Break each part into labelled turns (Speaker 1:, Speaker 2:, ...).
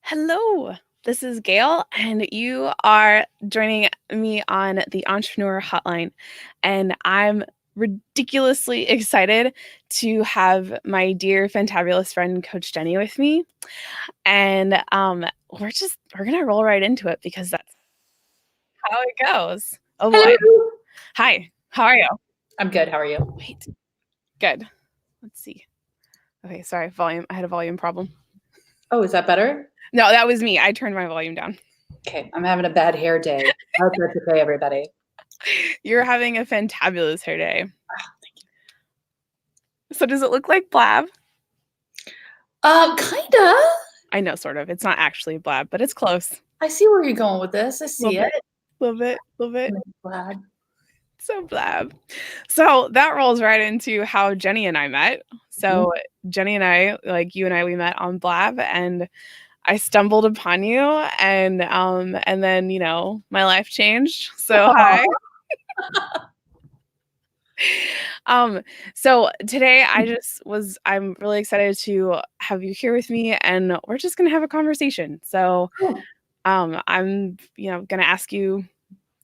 Speaker 1: Hello, this is Gail, and you are joining me on the Entrepreneur Hotline. And I'm ridiculously excited to have my dear, fantabulous friend, Coach Jennie, with me. And we're gonna roll right into it because that's how it goes. Oh boy.
Speaker 2: Hello.
Speaker 1: Hi, how are you?
Speaker 2: I'm good. How are you?
Speaker 1: Wait, good. Let's see. Okay, sorry, volume. I had a volume problem.
Speaker 2: Oh, is that better?
Speaker 1: No, that was me. I turned my volume down.
Speaker 2: Okay, I'm having a bad hair day. I hope that's okay, everybody.
Speaker 1: You're having a fantabulous hair day.
Speaker 2: Thank you.
Speaker 1: So does it look like blab?
Speaker 2: Kinda.
Speaker 1: I know, sort of. It's not actually blab, but it's close.
Speaker 2: I see where you're going with this. I see it.
Speaker 1: Little bit.
Speaker 2: Glad.
Speaker 1: So blab. So that rolls right into how Jennie and I met. So Jennie and I, like you and I, we met on Blab, and I stumbled upon you, and then my life changed. So hi. So today I'm really excited to have you here with me, and we're just gonna have a conversation. So I'm gonna ask you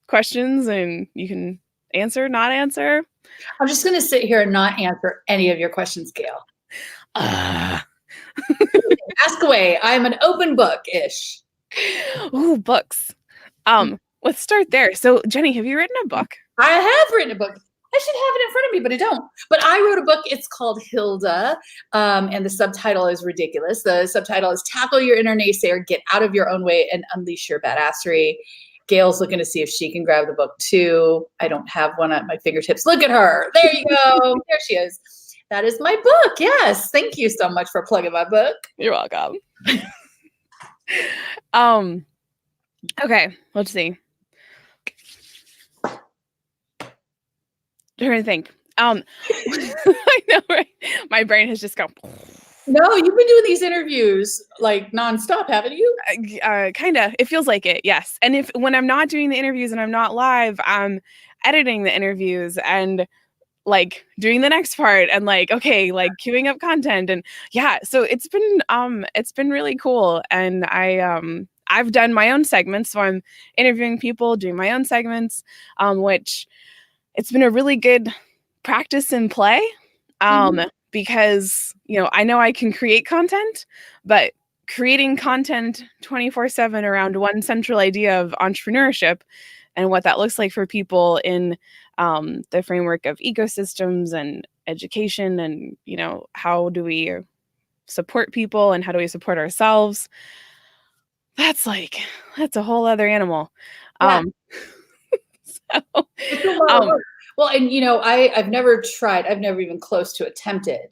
Speaker 1: questions, and you can answer, not answer.
Speaker 2: I'm just gonna sit here and not answer any of your questions, Gail. Ask away. I'm an open book-ish.
Speaker 1: Ooh, books. Let's start there. So Jennie, have you written a book?
Speaker 2: I have written a book. I should have it in front of me, but I don't. But I wrote a book. It's called Hilda, and the subtitle is ridiculous. The subtitle is Tackle Your Inner Naysayer, Get Out of Your Own Way, and Unleash Your Badassery. Gail's looking to see if she can grab the book too. I don't have one at my fingertips. Look at her. There you go. There she is. That is my book. Yes. Thank you so much for plugging my book.
Speaker 1: You're welcome. Okay, let's see. Trying to think. I know, right? My brain has just gone.
Speaker 2: No, you've been doing these interviews like nonstop, haven't you?
Speaker 1: Kind of. It feels like it, yes. And when I'm not doing the interviews and I'm not live, I'm editing the interviews and like doing the next part and like queuing up content, and yeah. So it's been really cool, and I've done my own segments, so I'm interviewing people, doing my own segments, which it's been a really good practice and play. Because, I know I can create content, but creating content 24/7 around one central idea of entrepreneurship and what that looks like for people in the framework of ecosystems and education, and, how do we support people and how do we support ourselves? That's a whole other animal.
Speaker 2: Yeah. Well, and I've never even close to attempted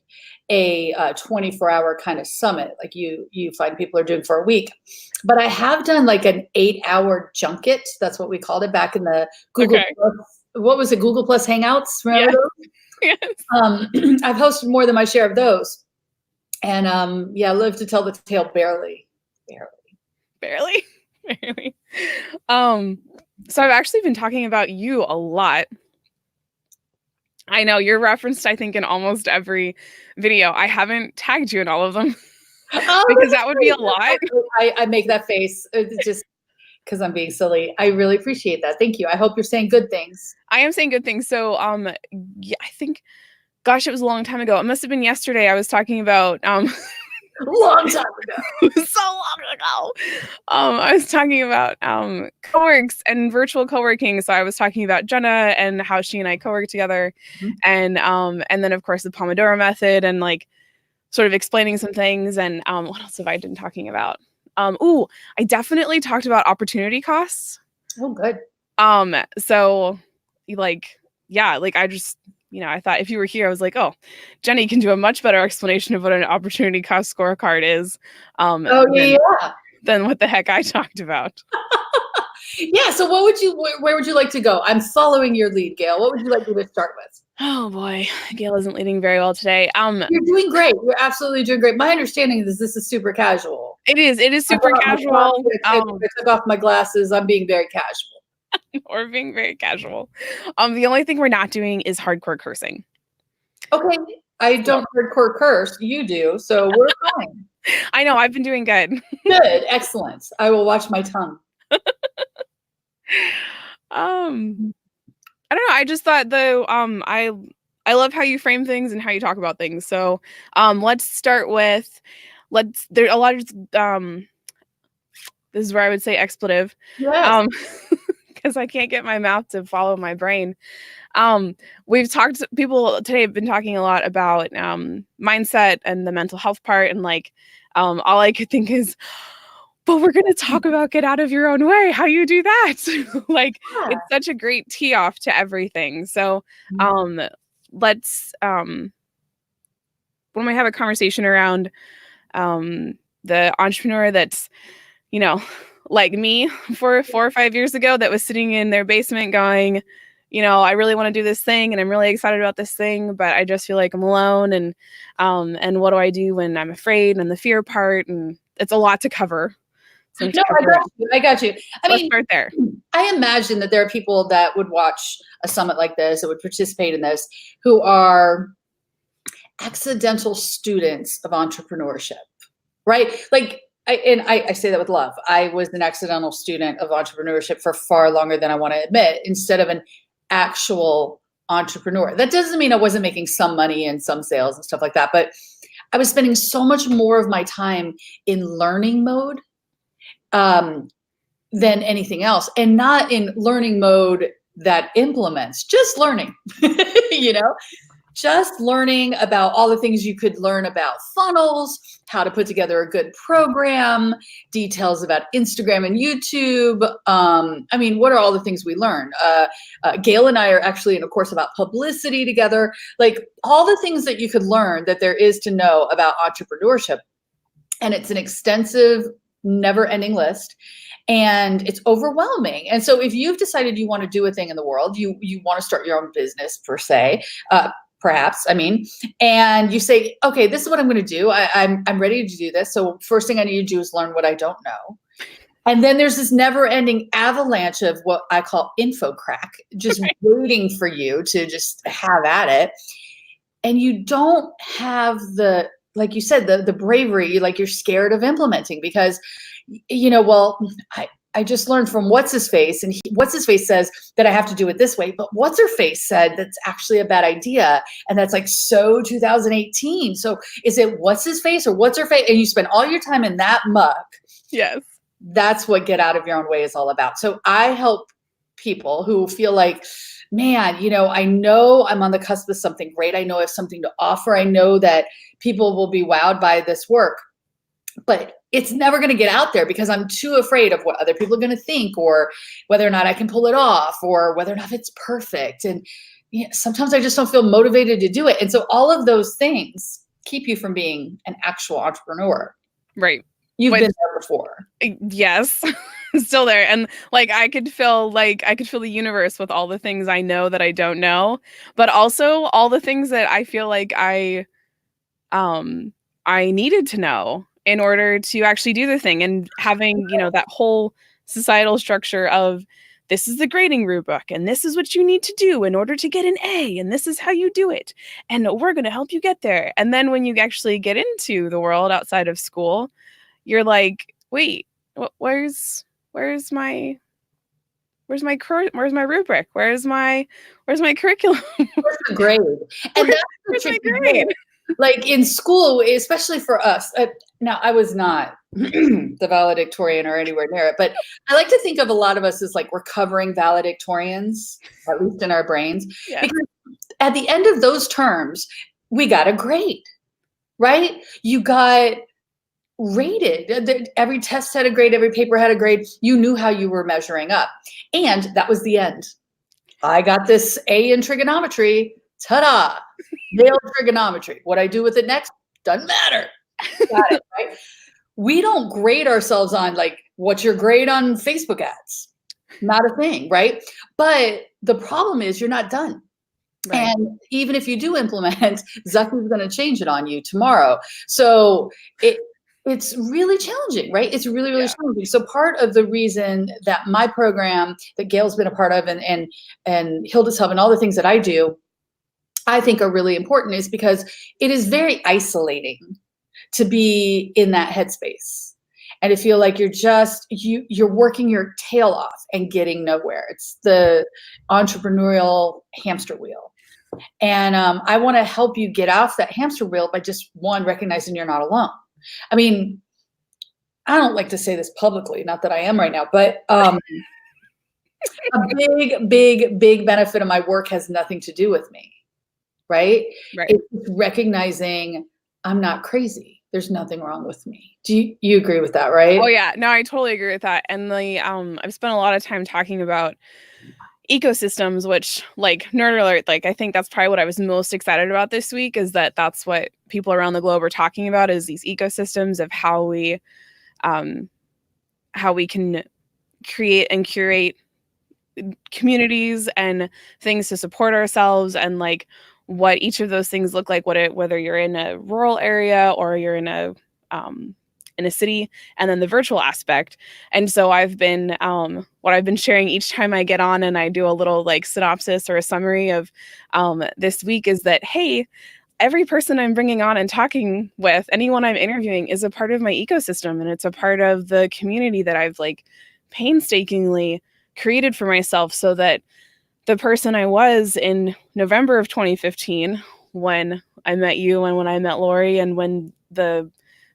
Speaker 2: a 24-hour kind of summit like you find people are doing for a week. But I have done like an 8-hour junket. That's what we called it back in the Google Plus. What was it? Google Plus Hangouts. Remember those?
Speaker 1: Yes.
Speaker 2: I've hosted more than my share of those. And I live to tell the tale barely.
Speaker 1: So I've actually been talking about you a lot. I know you're referenced, I think, in almost every video. I haven't tagged you in all of them because that would be a lot.
Speaker 2: I make that face just because I'm being silly. I really appreciate that. Thank you. I hope you're saying good things.
Speaker 1: I am saying good things. So yeah, I think, gosh, it was a long time ago. It must have been yesterday. I was talking about
Speaker 2: a long time ago.
Speaker 1: So long ago. I was talking about co-works and virtual co-working. So I was talking about Jenna and how she and I co-work together, and then of course the Pomodoro method, and like sort of explaining some things. And what else have I been talking about? I definitely talked about opportunity costs.
Speaker 2: Oh, good.
Speaker 1: So I just, I thought if you were here, I was like, oh, Jennie can do a much better explanation of what an opportunity cost scorecard is. Than what the heck I talked about.
Speaker 2: Yeah. So where would you like to go? I'm following your lead, Gail. What would you like me to start with?
Speaker 1: Oh boy, Gail isn't leading very well today.
Speaker 2: You're doing great. You're absolutely doing great. My understanding is this is super casual.
Speaker 1: It is super casual.
Speaker 2: I took off my glasses. I'm being very casual.
Speaker 1: We're being very casual. The only thing we're not doing is hardcore cursing.
Speaker 2: Okay. I don't hardcore curse. You do. So we're fine.
Speaker 1: I know, I've been doing good.
Speaker 2: Good, excellent. I will watch my tongue.
Speaker 1: I don't know. I just thought though, I love how you frame things and how you talk about things. So, let's start with, there a lot of, this is where I would say expletive,
Speaker 2: Yes.
Speaker 1: because I can't get my mouth to follow my brain. People today have been talking a lot about, mindset and the mental health part. And like, all I could think is, but we're going to talk about get out of your own way, how you do that. Like,
Speaker 2: Yeah.
Speaker 1: it's such a great tee off to everything. So, let's, when we have a conversation around, the entrepreneur that's, you know, like me 4 or 5 years ago, that was sitting in their basement going, I really want to do this thing and I'm really excited about this thing, but I just feel like I'm alone. And what do I do when I'm afraid, and the fear part, and it's a lot to cover. So
Speaker 2: No, I got you.
Speaker 1: Let's start there.
Speaker 2: I imagine that there are people that would watch a summit like this, that would participate in this, who are accidental students of entrepreneurship, right? Like, I say that with love. I was an accidental student of entrepreneurship for far longer than I want to admit, instead of an actual entrepreneur. That doesn't mean I wasn't making some money and some sales and stuff like that, but I was spending so much more of my time in learning mode than anything else, and not in learning mode that implements, just learning, just learning about all the things you could learn about funnels, how to put together a good program, details about Instagram and YouTube. What are all the things we learn? Gail and I are actually in a course about publicity together, like all the things that you could learn that there is to know about entrepreneurship. And it's an extensive, never-ending list. And it's overwhelming. And so if you've decided you want to do a thing in the world, you want to start your own business per se, perhaps, and you say, okay, this is what I'm going to do. I'm ready to do this. So first thing I need to do is learn what I don't know. And then there's this never ending avalanche of what I call info crack, just waiting for you to just have at it. And you don't have like you said, the bravery, like you're scared of implementing because, I just learned from what's his face, and what's his face says that I have to do it this way, but what's her face said that's actually a bad idea. And that's like, so 2018. So is it what's his face or what's her face? And you spend all your time in that muck.
Speaker 1: Yes.
Speaker 2: That's what get out of your own way is all about. So I help people who feel like, man, I know I'm on the cusp of something great. I know I have something to offer. I know that people will be wowed by this work, but it's never going to get out there because I'm too afraid of what other people are going to think, or whether or not I can pull it off, or whether or not it's perfect. And sometimes I just don't feel motivated to do it. And so all of those things keep you from being an actual entrepreneur.
Speaker 1: Right.
Speaker 2: You've been there before.
Speaker 1: Yes. Still there. And like, I could feel the universe with all the things I know that I don't know, but also all the things that I feel like I needed to know in order to actually do the thing. And having, that whole societal structure of, this is the grading rubric, and this is what you need to do in order to get an A, and this is how you do it, and we're going to help you get there. And then when you actually get into the world outside of school, you're like, wait, where's my rubric? Where's my curriculum?
Speaker 2: Where's the grade? And
Speaker 1: where's my grade?
Speaker 2: Like in school, especially for us. Now, I was not the valedictorian or anywhere near it, but I like to think of a lot of us as like recovering valedictorians, at least in our brains, because at the end of those terms, we got a grade, right? You got rated. Every test had a grade, every paper had a grade. You knew how you were measuring up. And that was the end. I got this A in trigonometry. Ta-da! Nailed trigonometry. What I do with it next doesn't matter. Got it, right? We don't grade ourselves on like, what's your grade on Facebook ads? Not a thing, right? But the problem is you're not done. Right. And even if you do implement, Zucker's going to change it on you tomorrow. So it's really challenging, right? It's really, really challenging. So part of the reason that my program that Gail's been a part of and Hilda's help and all the things that I do, I think are really important is because it is very isolating to be in that headspace and to feel like you're working your tail off and getting nowhere. It's the entrepreneurial hamster wheel. And I want to help you get off that hamster wheel by just, one, recognizing you're not alone. I mean, I don't like to say this publicly, not that I am right now, but a big benefit of my work has nothing to do with me, right? It's recognizing I'm not crazy. There's nothing wrong with me. Do you agree with that, right?
Speaker 1: Oh yeah, no, I totally agree with that. And I've spent a lot of time talking about ecosystems, which, like, nerd alert, like, I think that's probably what I was most excited about this week, is that's what people around the globe are talking about, is these ecosystems of how we can create and curate communities and things to support ourselves, and like what each of those things look like, whether you're in a rural area or you're in a city, and then the virtual aspect. And so I've been what I've been sharing each time I get on and I do a little like synopsis or a summary of this week is that, hey, every person I'm bringing on and talking with, anyone I'm interviewing, is a part of my ecosystem, and it's a part of the community that I've like painstakingly created for myself, so that the person I was in November of 2015, when I met you and when I met Lori and when the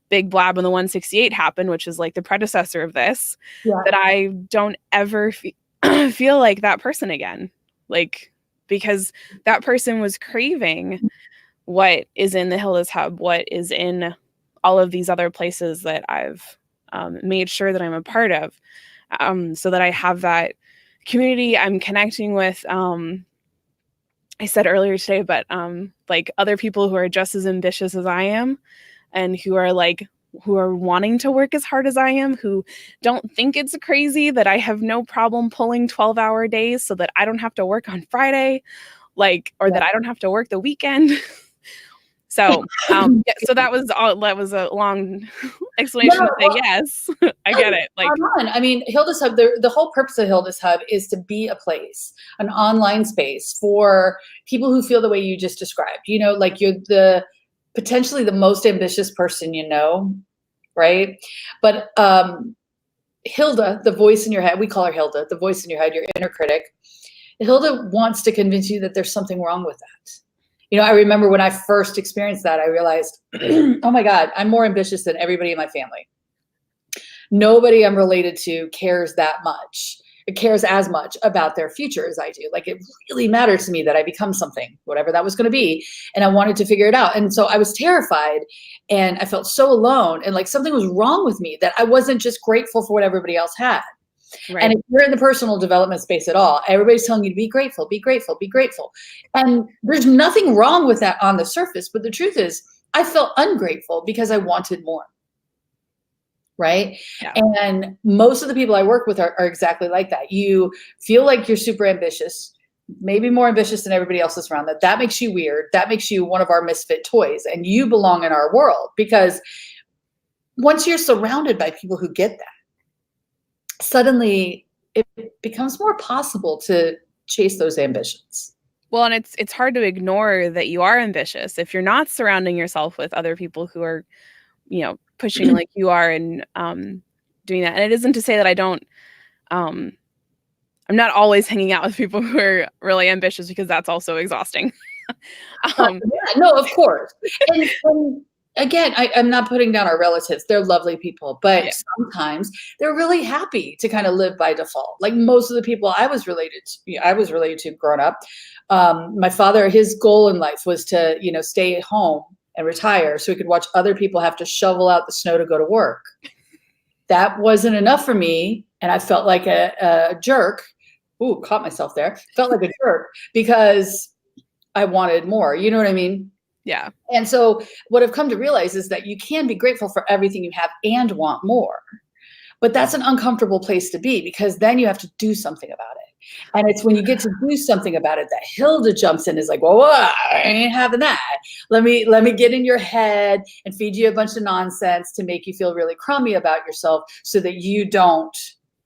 Speaker 1: big blab on the 168 happened, which is like the predecessor of this, that I don't ever feel like that person again. Like, because that person was craving what is in the Hilda's Hub, what is in all of these other places that I've made sure that I'm a part of, so that I have that community I'm connecting with. I said earlier today, but like other people who are just as ambitious as I am, and who are wanting to work as hard as I am, who don't think it's crazy that I have no problem pulling 12-hour days so that I don't have to work on Friday, that I don't have to work the weekend. So, so that was a long explanation to say, yes, I get it. Like,
Speaker 2: I mean, Hilda's Hub, the whole purpose of Hilda's Hub is to be a place, an online space for people who feel the way you just described. You know, like you're potentially the most ambitious person you know, right? But Hilda, the voice in your head, we call her Hilda, the voice in your head, your inner critic. Hilda wants to convince you that there's something wrong with that. You know, I remember when I first experienced that, I realized, oh my God, I'm more ambitious than everybody in my family. Nobody I'm related to cares that much. It cares as much about their future as I do. Like, it really mattered to me that I become something, whatever that was going to be. And I wanted to figure it out. And so I was terrified, and I felt so alone, and like something was wrong with me, that I wasn't just grateful for what everybody else had. Right. And if you're in the personal development space at all, everybody's telling you to be grateful, be grateful, be grateful. And there's nothing wrong with that on the surface. But the truth is, I felt ungrateful because I wanted more. Right. Yeah. And most of the people I work with are exactly like that. You feel like you're super ambitious, maybe more ambitious than everybody else is around. That makes you weird. That makes you one of our misfit toys, and you belong in our world, because once you're surrounded by people who get that, suddenly it becomes more possible to chase those ambitions.
Speaker 1: Well, and it's hard to ignore that you are ambitious if you're not surrounding yourself with other people who are, you know, pushing like you are, and doing that. And it isn't to say that I don't, I'm not always hanging out with people who are really ambitious, because that's also exhausting.
Speaker 2: Yeah, no, of course. And again, I'm not putting down our relatives. They're lovely people, but sometimes they're really happy to kind of live by default. Like most of the people I was related to growing up. My father, his goal in life was to, you know, stay at home and retire so he could watch other people have to shovel out the snow to go to work. That wasn't enough for me. And I felt like a jerk. Ooh, caught myself there. Felt like a jerk because I wanted more. You know what I mean?
Speaker 1: Yeah. And
Speaker 2: so what I've come to realize is that you can be grateful for everything you have and want more. But that's an uncomfortable place to be, because then you have to do something about it. And it's when you get to do something about it that Hilda jumps in, is like, well, I ain't having that. Let me get in your head and feed you a bunch of nonsense to make you feel really crummy about yourself, so that you don't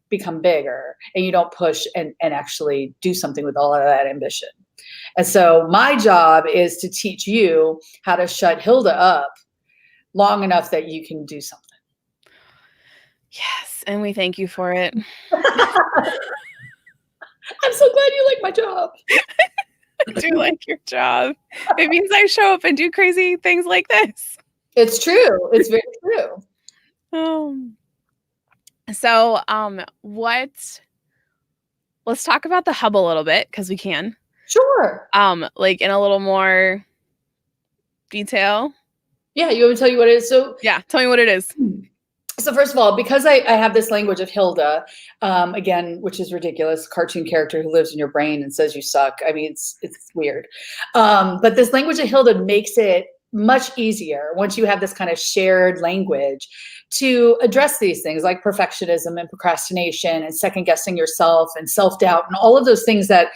Speaker 2: become bigger and you don't push and actually do something with all of that ambition. And so my job is to teach you how to shut Hilda up long enough that you can do something.
Speaker 1: Yes, and we thank you for it.
Speaker 2: I'm so glad you like my job.
Speaker 1: I do like your job. It means I show up and do crazy things like this.
Speaker 2: It's true. It's very true.
Speaker 1: So, let's talk about the hub a little bit, because we can.
Speaker 2: Sure.
Speaker 1: Like in a little more detail.
Speaker 2: Yeah, you want me to tell you what it is? So
Speaker 1: yeah, tell me what it is.
Speaker 2: So first of all, because I have this language of Hilda, again, which is ridiculous, cartoon character who lives in your brain and says you suck. I mean, it's weird. But this language of Hilda makes it much easier once you have this kind of shared language to address these things like perfectionism and procrastination and second guessing yourself and self-doubt and all of those things that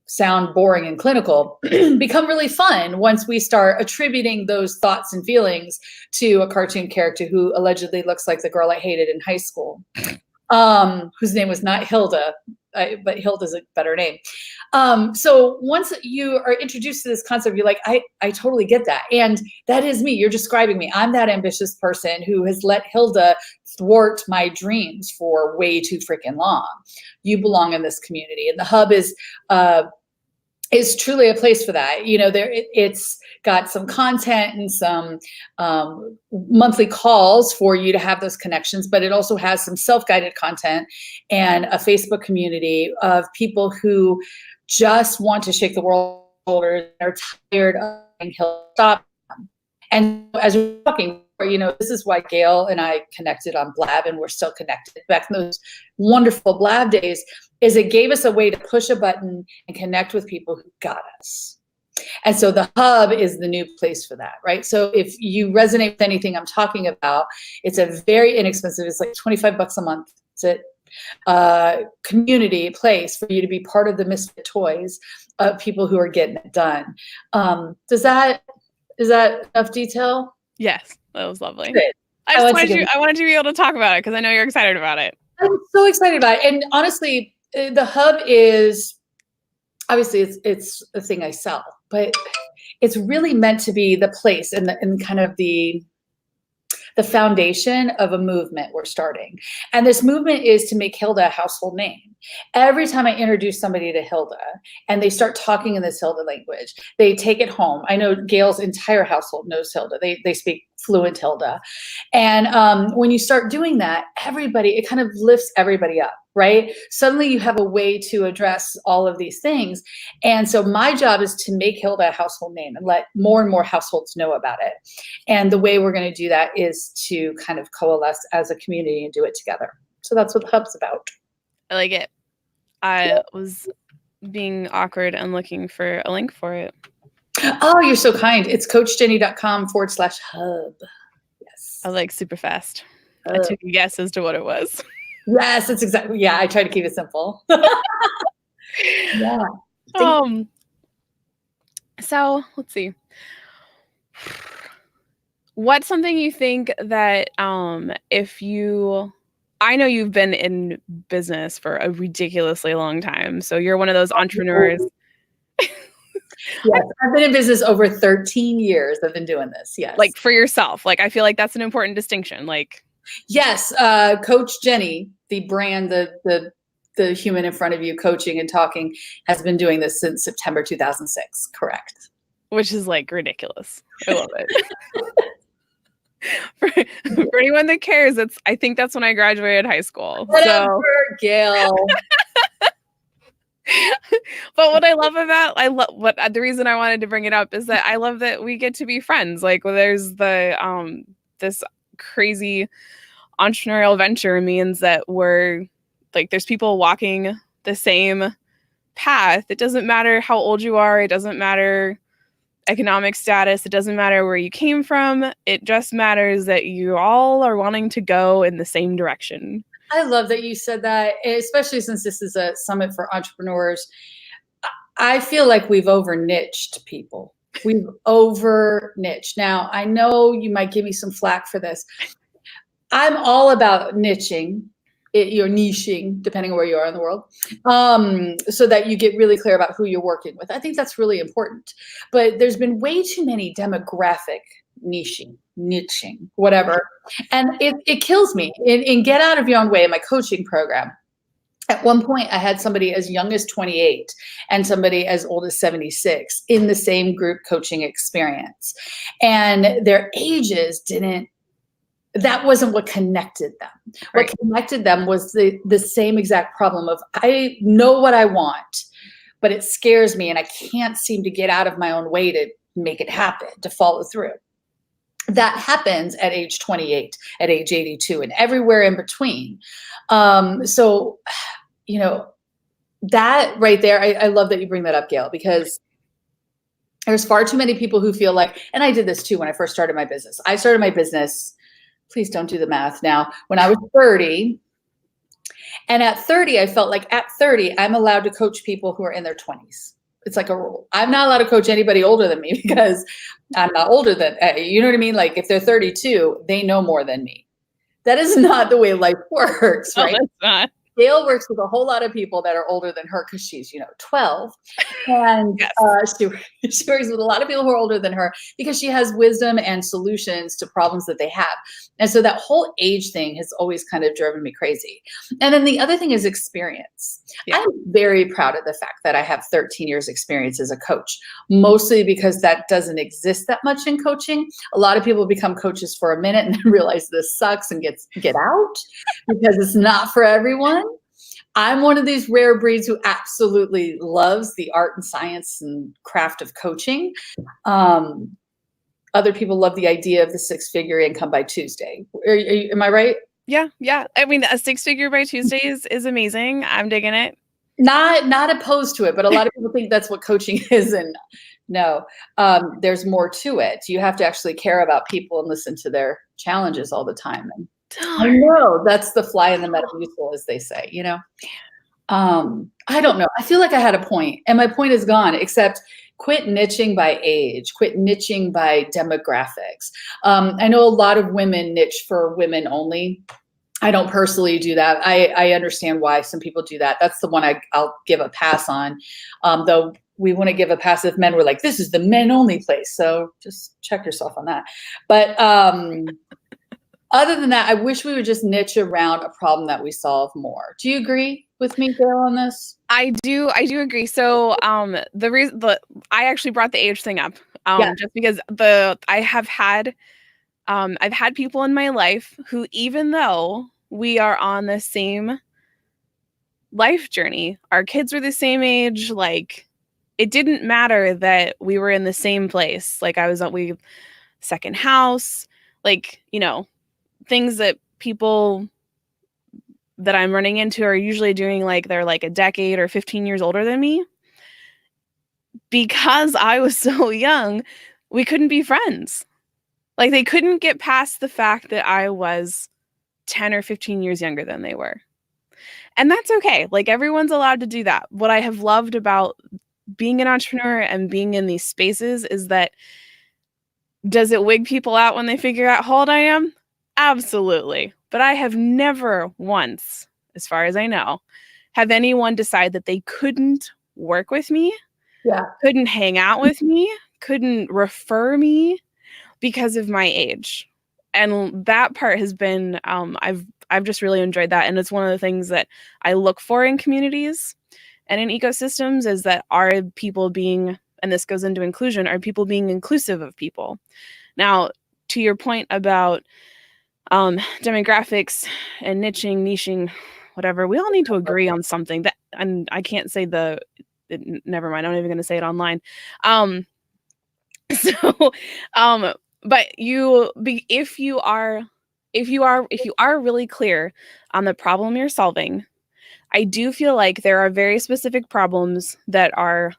Speaker 2: sound boring and clinical become really fun once we start attributing those thoughts and feelings to a cartoon character who allegedly looks like the girl I hated in high school, whose name was not Hilda, but Hilda's a better name. So once you are introduced to this concept, you're like, I totally get that. And that is me. You're describing me. I'm that ambitious person who has let Hilda thwart my dreams for way too freaking long. You belong in this community. And the hub is truly a place for that. You know, it's got some content and some monthly calls for you to have those connections, but it also has some self-guided content and a Facebook community of people who just want to shake the world shoulders and are tired of being stop. And as we're talking, you know, this is why Gail and I connected on Blab, and we're still connected back in those wonderful Blab days, is it gave us a way to push a button and connect with people who got us. And so the hub is the new place for that, right? So if you resonate with anything I'm talking about, it's a very inexpensive, it's like $25 a month. It's a community place for you to be part of the misfit toys of people who are getting it done. Is that enough detail?
Speaker 1: Yes, that was lovely.
Speaker 2: Good.
Speaker 1: I wanted to be able to talk about it because I know you're excited about it.
Speaker 2: I'm so excited about it. And honestly, the hub is, obviously it's a thing I sell, but it's really meant to be the place and kind of the foundation of a movement we're starting. And this movement is to make Hilda a household name. Every time I introduce somebody to Hilda and they start talking in this Hilda language, they take it home. I know Gail's entire household knows Hilda. They speak fluent Hilda. And when you start doing that, it kind of lifts everybody up, right? Suddenly you have a way to address all of these things. And so my job is to make Hilda a household name and let more and more households know about it. And the way we're going to do that is to kind of coalesce as a community and do it together. So that's what the hub's about.
Speaker 1: I like it. I was being awkward and looking for a link for it.
Speaker 2: Oh, you're so kind. It's coachjennie.com/hub. Yes.
Speaker 1: I like super fast. I took a guess as to what it was.
Speaker 2: Yes, it's exactly. Yeah, I try to keep it simple. Yeah.
Speaker 1: So let's see. What's something you think that I know you've been in business for a ridiculously long time. So you're one of those entrepreneurs.
Speaker 2: Yes, I've been in business over 13 years. I've been doing this. Yes.
Speaker 1: Like for yourself. Like, I feel like that's an important distinction. Like,
Speaker 2: yes. Coach Jennie, the brand, the human in front of you coaching and talking, has been doing this since September 2006. Correct.
Speaker 1: Which is like ridiculous. I love it. For anyone that cares, I think that's when I graduated high school.
Speaker 2: Whatever, Gail.
Speaker 1: But what I love the reason I wanted to bring it up is that I love that we get to be friends. Like, there's this crazy entrepreneurial venture means that there's people walking the same path. It doesn't matter how old you are. It doesn't matter economic status. It doesn't matter where you came from. It just matters that you all are wanting to go in the same direction.
Speaker 2: I love that you said that, especially since this is a summit for entrepreneurs. I feel like we've over-niched people. We've over-niched. Now, I know you might give me some flack for this. I'm all about niching. You're niching, depending on where you are in the world, so that you get really clear about who you're working with. I think that's really important. But there's been way too many demographic niching, niching, whatever. And it kills me. In Get Out of Your Own Way, in my coaching program, at one point, I had somebody as young as 28 and somebody as old as 76 in the same group coaching experience. And their ages that wasn't what connected them.
Speaker 1: Right.
Speaker 2: What connected them was the same exact problem of, I know what I want, but it scares me and I can't seem to get out of my own way to make it happen, to follow through. That happens at age 28, at age 82, and everywhere in between. So, you know, that right there, I love that you bring that up, Gail, because there's far too many people who feel like, and I did this too when I first started my business. I started my business, please don't do the math now, when I was 30. And at 30, I felt like at 30, I'm allowed to coach people who are in their 20s. It's like a rule. I'm not allowed to coach anybody older than me because I'm not older than, you know what I mean? Like if they're 32, they know more than me. That is not the way life works, right?
Speaker 1: No, that's not.
Speaker 2: Gail works with a whole lot of people that are older than her because she's, 12. And
Speaker 1: Yes.
Speaker 2: she works with a lot of people who are older than her because she has wisdom and solutions to problems that they have. And so that whole age thing has always kind of driven me crazy. And then the other thing is experience.
Speaker 1: Yeah.
Speaker 2: I'm very proud of the fact that I have 13 years experience as a coach, mostly because that doesn't exist that much in coaching. A lot of people become coaches for a minute and then realize this sucks and get out because it's not for everyone. I'm one of these rare breeds who absolutely loves the art and science and craft of coaching. Other people love the idea of the 6-figure income by Tuesday. Am I right?
Speaker 1: Yeah. I mean, a 6-figure by Tuesday is amazing. I'm digging it.
Speaker 2: Not opposed to it, but a lot of people think that's what coaching is, and no, there's more to it. You have to actually care about people and listen to their challenges all the time. And I know that's the fly in the Metamucil, as they say, I don't know. I feel like I had a point and my point is gone, except quit niching by age, quit niching by demographics. I know a lot of women niche for women only. I don't personally do that. I understand why some people do that. That's the one I'll give a pass on. Though we want to give a pass if men were like, this is the men only place. So just check yourself on that. But other than that, I wish we would just niche around a problem that we solve more. Do you agree with me, Gail, on this?
Speaker 1: I do agree. So the reason I actually brought the age thing up just because I've had people in my life who, even though we are on the same life journey, our kids were the same age, like it didn't matter that we were in the same place. Like we second house, like, things that people that I'm running into are usually doing, like they're like a decade or 15 years older than me. Because I was so young, we couldn't be friends. Like they couldn't get past the fact that I was 10 or 15 years younger than they were. And that's okay. Like everyone's allowed to do that. What I have loved about being an entrepreneur and being in these spaces is that, does it wig people out when they figure out how old I am? Absolutely. But I have never once, as far as I know, have anyone decide that they couldn't work with me, couldn't hang out with me, couldn't refer me because of my age. And that part has been, I've just really enjoyed that. And it's one of the things that I look for in communities and in ecosystems, is that are people being, and this goes into inclusion, are people being inclusive of people? Now, to your point about demographics and niching, whatever, we all need to agree on something that, and I can't say never mind, I'm not even going to say it online. But if you are really clear on the problem you're solving, I do feel like there are very specific problems that are,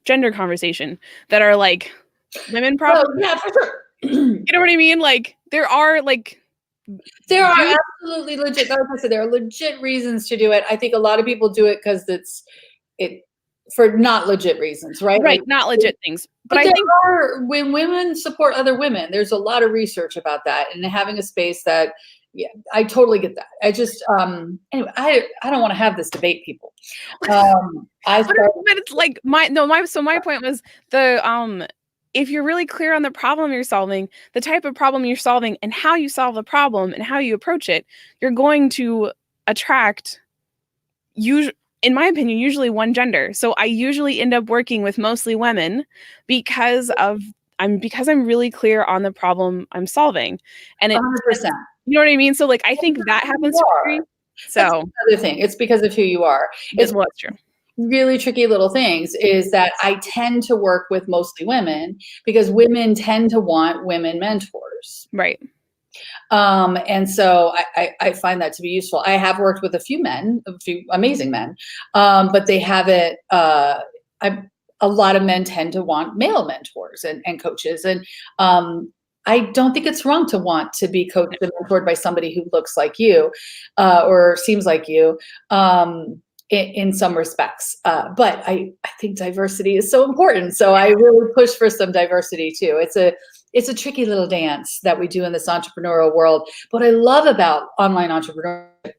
Speaker 1: gender conversation, that are like women problems.
Speaker 2: Yeah, for sure.
Speaker 1: You know what I mean? Like there are
Speaker 2: absolutely legit. Like I said, there are legit reasons to do it. I think a lot of people do it because it for not legit reasons, right?
Speaker 1: Right,
Speaker 2: like,
Speaker 1: not legit things. But I
Speaker 2: there
Speaker 1: think
Speaker 2: when women support other women, there's a lot of research about that, and having a space that Yeah, I totally get that. I just, anyway, I don't want to have this debate, people.
Speaker 1: But it's like my point was if you're really clear on the problem you're solving, the type of problem you're solving, and how you solve the problem and how you approach it, you're going to attract, in my opinion, usually one gender. So I usually end up working with mostly women because I'm really clear on the problem I'm solving, and
Speaker 2: 100%.
Speaker 1: You know what I mean? So like I think that happens to me. So
Speaker 2: that's another thing. It's because of who you are.
Speaker 1: It's true.
Speaker 2: Really tricky little things is that I tend to work with mostly women because women tend to want women mentors.
Speaker 1: Right.
Speaker 2: And so I find that to be useful. I have worked with a few amazing men, but they haven't, a lot of men tend to want male mentors and coaches. And I don't think it's wrong to want to be coached and mentored by somebody who looks like you or seems like you. In some respects. But I think diversity is so important. So I really push for some diversity too. It's a tricky little dance that we do in this entrepreneurial world. What I love about online entrepreneurship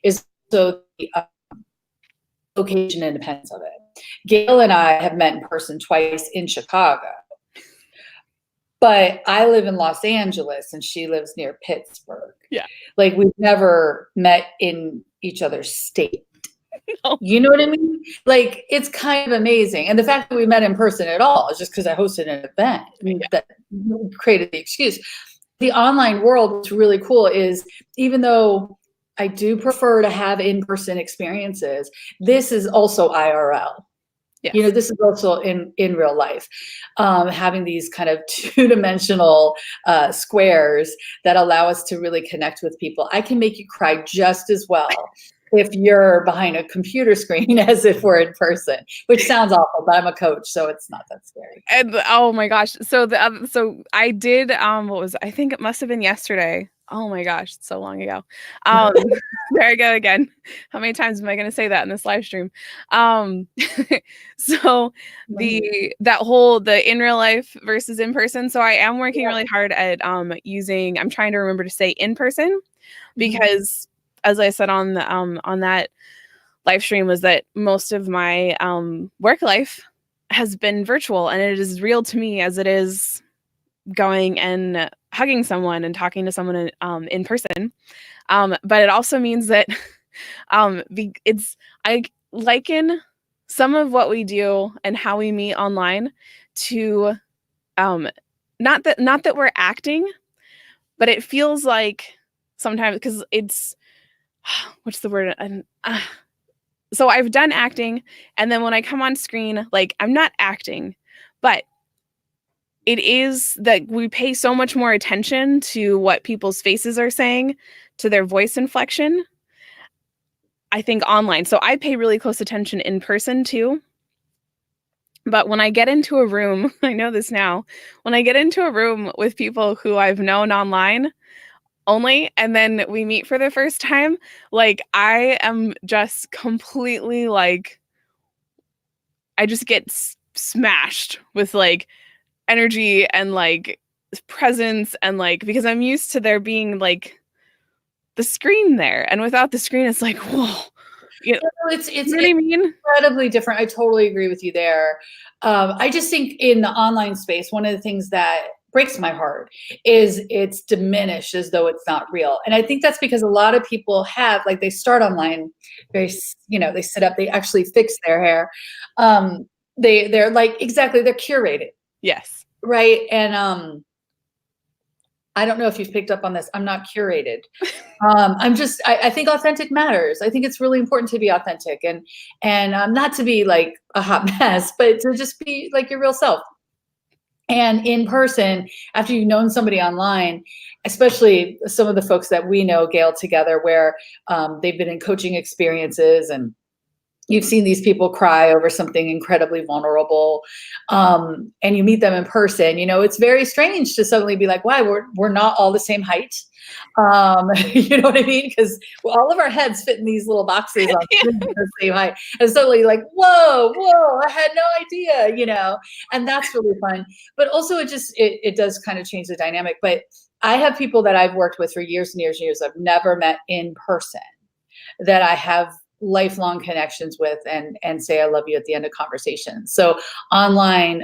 Speaker 2: is so the location independence of it. Gail and I have met in person twice in Chicago. But I live in Los Angeles and she lives near Pittsburgh.
Speaker 1: Yeah.
Speaker 2: Like we've never met in each other's state.
Speaker 1: No.
Speaker 2: You know what I mean? Like it's kind of amazing. And the fact that we met in person at all is just because I hosted an event that created the excuse. The online world, what's really cool is even though I do prefer to have in-person experiences, this is also IRL. Yes. You know, this is also in real life, having these kind of two-dimensional squares that allow us to really connect with people. I can make you cry just as well if you're behind a computer screen as if we're in person, which sounds awful, but I'm a coach, so it's not that scary.
Speaker 1: And oh my gosh. So so I did, I think it must've been yesterday. Oh my gosh, it's so long ago. There I go again. How many times am I going to say that in this live stream? So the in real life versus in person. So I am working really hard at I'm trying to remember to say in person because as I said on that live stream was that most of my work life has been virtual, and it is real to me as it is going and hugging someone and talking to someone in person. But it also means that I liken some of what we do and how we meet online to not that we're acting, but it feels like sometimes because it's what's the word? So I've done acting, and then when I come on screen, like I'm not acting, but it is that we pay so much more attention to what people's faces are saying, to their voice inflection, I think online. So I pay really close attention in person too. But when I get into a room, I know this now, when I get into a room with people who I've known online only, and then we meet for the first time, like I am just completely like, I just get smashed with like energy and like presence and like because I'm used to there being like the screen there, and without the screen it's like whoa, you know what I mean?
Speaker 2: Incredibly different. I totally agree with you there. I just think in the online space, one of the things that breaks my heart is it's diminished as though it's not real. And I think that's because a lot of people have like they start online very, they sit up, they actually fix their hair. They're like exactly, they're curated.
Speaker 1: Yes.
Speaker 2: Right. And I don't know if you've picked up on this. I'm not curated. I think authentic matters. I think it's really important to be authentic and not to be like a hot mess, but to just be like your real self. And in person, after you've known somebody online, especially some of the folks that we know, Gail, together, where they've been in coaching experiences and you've seen these people cry over something incredibly vulnerable, and you meet them in person, it's very strange to suddenly be like, wow, we're not all the same height. You know what I mean? Because all of our heads fit in these little boxes on the same height. And suddenly like, whoa, I had no idea, and that's really fun. But also it does kind of change the dynamic. But I have people that I've worked with for years and years and years I've never met in person that I have lifelong connections with and say I love you at the end of conversations. So online,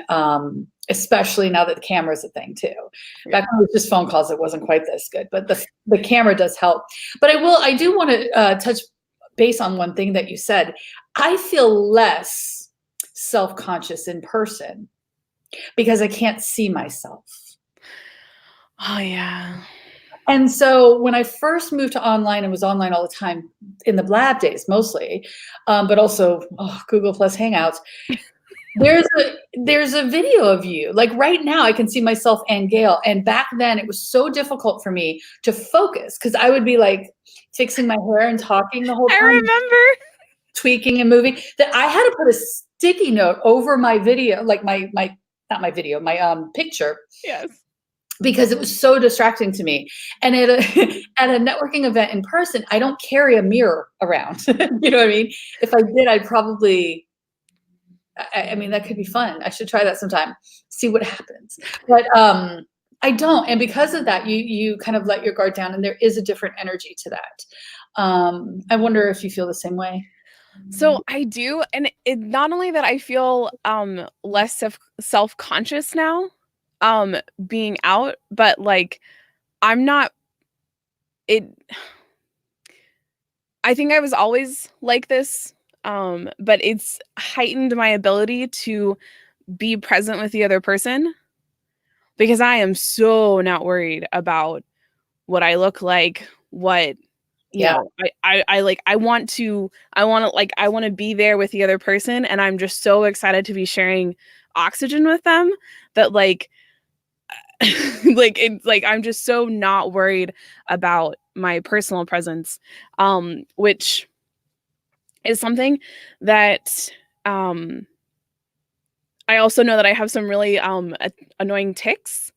Speaker 2: especially now that the camera is a thing too.
Speaker 1: Yeah.
Speaker 2: Back when it was just phone calls, it wasn't quite this good, but the camera does help. But I do want to touch base on one thing that you said. I feel less self-conscious in person because I can't see myself.
Speaker 1: Oh yeah.
Speaker 2: And so when I first moved to online and was online all the time in the Blab days mostly, but also Google Plus Hangouts, there's a video of you. Like right now I can see myself and Gail. And back then it was so difficult for me to focus because I would be like fixing my hair and talking the whole time.
Speaker 1: I remember.
Speaker 2: Tweaking and moving that I had to put a sticky note over my video, like my picture.
Speaker 1: Yes.
Speaker 2: Because it was so distracting to me. And at a networking event in person, I don't carry a mirror around. You know what I mean? If I did, I'd probably, I mean, that could be fun. I should try that sometime, see what happens. But I don't. And because of that, you kind of let your guard down and there is a different energy to that. I wonder if you feel the same way.
Speaker 1: So I do. And it not only that I feel less self-conscious now, being out, but like I think I was always like this, but it's heightened my ability to be present with the other person because I am so not worried about what I look like, what you know, I want to be there with the other person, and I'm just so excited to be sharing oxygen with them that like I'm just so not worried about my personal presence, which is something that I also know that I have some really annoying tics.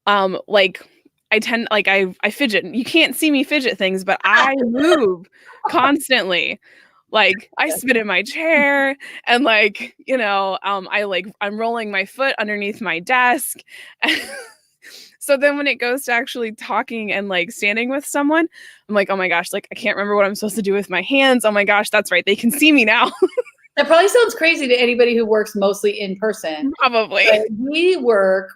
Speaker 1: Like I tend I fidget. You can't see me fidget things, but I move constantly. Like I spin in my chair and like, you know, I'm rolling my foot underneath my desk. So then when it goes to actually talking and like standing with someone, I'm like, oh my gosh, like I can't remember what I'm supposed to do with my hands. Oh my gosh, that's right. They can see me now.
Speaker 2: That probably sounds crazy to anybody who works mostly in person.
Speaker 1: Probably.
Speaker 2: But we work,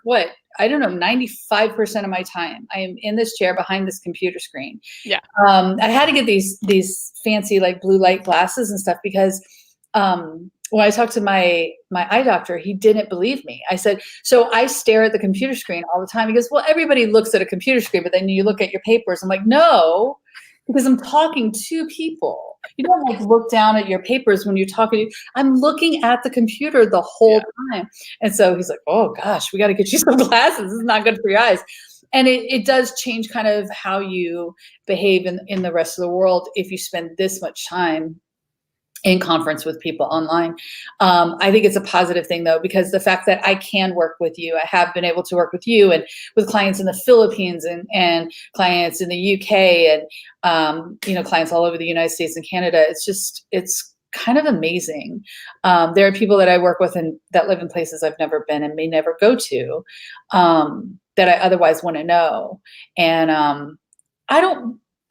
Speaker 2: I don't know, 95% of my time. I am in this chair behind this computer screen.
Speaker 1: Yeah.
Speaker 2: I had to get these fancy like blue light glasses and stuff because when I talked to my eye doctor, he didn't believe me. I said, so I stare at the computer screen all the time. He goes, well, everybody looks at a computer screen, but then you look at your papers. I'm like, no, because I'm talking to people. You don't like look down at your papers when you're talking. I'm looking at the computer the whole time. And so he's like, oh gosh, we got to get you some glasses. This is not good for your eyes. And it does change kind of how you behave in the rest of the world if you spend this much time in conference with people online. I think it's a positive thing though, because the fact that I can work with you, I have been able to work with you and with clients in the Philippines and clients in the UK and, you know, clients all over the United States and Canada. It's kind of amazing. There are people that I work with and that live in places I've never been and may never go to, that I otherwise want to know. And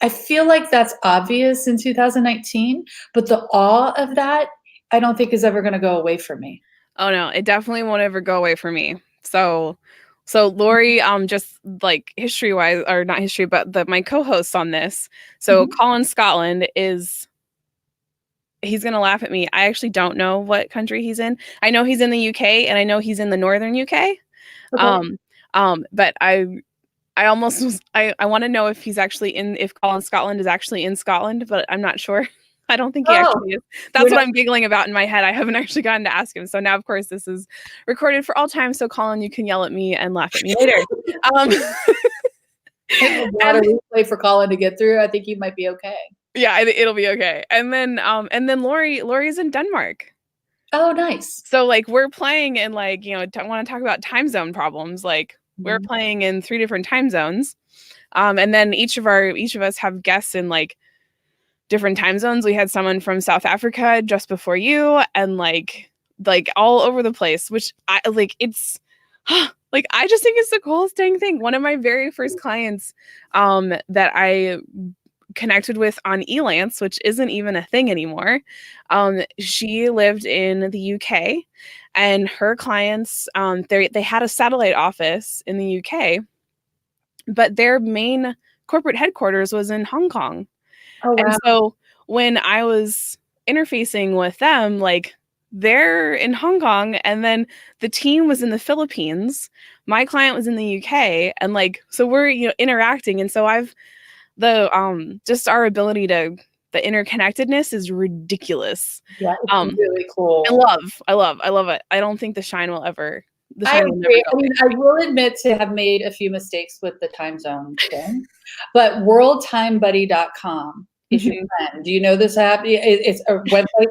Speaker 2: I feel like that's obvious in 2019, but the awe of that, I don't think is ever going to go away from me.
Speaker 1: Oh no, it definitely won't ever go away from me. So Lori, just like history wise, or not history, but my co-hosts on this. So Colin Scotland he's going to laugh at me. I actually don't know what country he's in. I know he's in the UK and I know he's in the northern UK. Okay. But I want to know if he's actually if Colin Scotland is actually in Scotland, but I'm not sure. I don't think he actually is. That's what I'm giggling about in my head. I haven't actually gotten to ask him. So now, of course, this is recorded for all time. So Colin, you can yell at me and laugh at me later.
Speaker 2: A lot of replay for Colin to get through. I think he might be okay.
Speaker 1: Yeah, it'll be okay. And then Lori's in Denmark.
Speaker 2: Oh, nice.
Speaker 1: So like we're playing and like, you know, want to talk about time zone problems. Like we're playing in 3 different time zones. And then each of us have guests in like different time zones. We had someone from South Africa just before you and like all over the place, which I like, it's Like, I just think it's the coolest dang thing. One of my very first clients that I connected with on Elance, which isn't even a thing anymore. She lived in the UK, and her clients, they had a satellite office in the UK, but their main corporate headquarters was in Hong Kong.
Speaker 2: Oh,
Speaker 1: And
Speaker 2: wow.
Speaker 1: so when I was interfacing with them, like, they're in Hong Kong, and then the team was in the Philippines. My client was in the UK, and like, so we're, interacting. And so just our ability to, the interconnectedness is ridiculous.
Speaker 2: Yeah, it's really cool.
Speaker 1: I love it. I don't think the shine will never
Speaker 2: I
Speaker 1: never
Speaker 2: agree.
Speaker 1: go
Speaker 2: I mean,
Speaker 1: away.
Speaker 2: I will admit to have made a few mistakes with the time zone thing, but worldtimebuddy.com is your
Speaker 1: Mhm.
Speaker 2: friend. Do you know this app? It's a website,